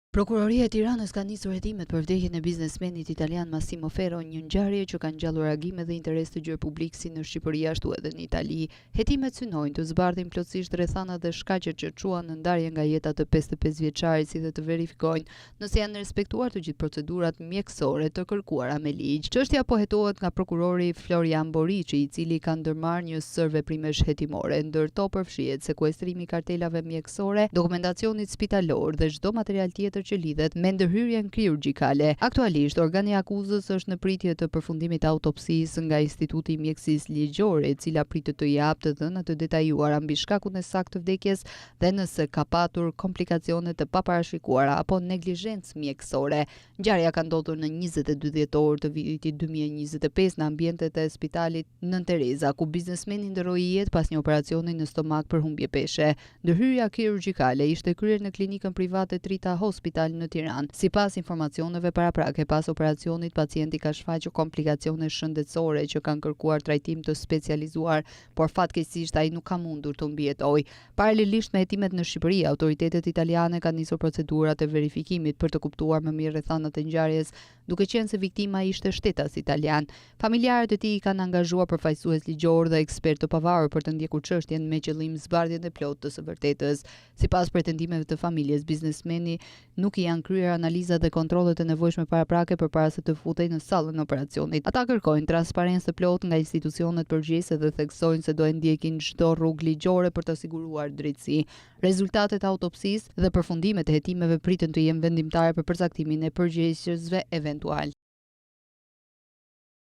Prokuroria e Tiranës ka nisur hetimet për vdekjen e biznesmenit italian Massimo Ferro, një ngjarje që ka ngjallur reagime dhe interes të gjerë publik si në Shqipëri ashtu edhe në Itali. Hetimet synojnë të zbardhin plotësisht rrethanat dhe shkaqet që çuan në ndarje nga jeta të 55 vjeçarit, si dhe të verifikojnë nëse janë respektuar të gjithë procedurat mjekësore të kërkuara me ligj. Çështja po hetohet nga prokurori Florian Boriçi, i cili ka ndërmarrë një sër veprimesh hetimore, ndërto përfshihet sekuestrimi i kartelave mjekësore, dokumentacionit spitalor dhe çdo material tjetër që lidhet me ndërhyrjen kirurgjikale. Aktualisht, organi i akuzës është në pritje të përfundimit të autopsisë nga Instituti i Mjekësisë Ligjore, e cila pritet të japë të dhëna të detajuara mbi shkakun e saktë të vdekjes dhe nëse ka patur komplikacione të paparashikuara apo neglizhencë mjekësore. Ngjarja ka ndodhur në 22 dhjetor të vitit 2025 në ambientet e Spitalit Nën Tereza, ku biznesmeni ndroi jetë pas një operacioni në stomak për humbje peshe. Ndërhyrja kirurgjikale ishte kryer në klinikën private Trita Hospital në Tiranë. Sipas informacioneve paraprake, pas operacionit pacienti ka shfaqur komplikacione shëndetësore që kanë kërkuar trajtim të specializuar, por fatkeqësisht ai nuk ka mundur të mbijetojë. Paralelisht me hetimet në Shqipëri, autoritetet italiane kanë nisur procedurat e verifikimit për të kuptuar më mirë rrethanat e ngjarjes, duke qenë se viktima ishte shtetas italian. Familjarët e tij kanë angazhuar përfaqësues ligjor dhe ekspert të pavarur për të ndjekur çështjen me qëllim zbardhjen e plotë të së vërtetës. Sipas pretendimeve të familjes, biznesmeni nuk i janë kryer analizat dhe kontrollet e nevojshme paraprake përpara se të futej në sallën e operacionit. Ata kërkojnë transparencë të plotë nga institucionet përgjegjëse dhe theksojnë se do e ndjekin çdo rrugë ligjore për të siguruar drejtësi. Rezultatet e autopsisë dhe përfundimet e hetimeve priten të jenë vendimtare për përcaktimin e përgjegjësve eventual.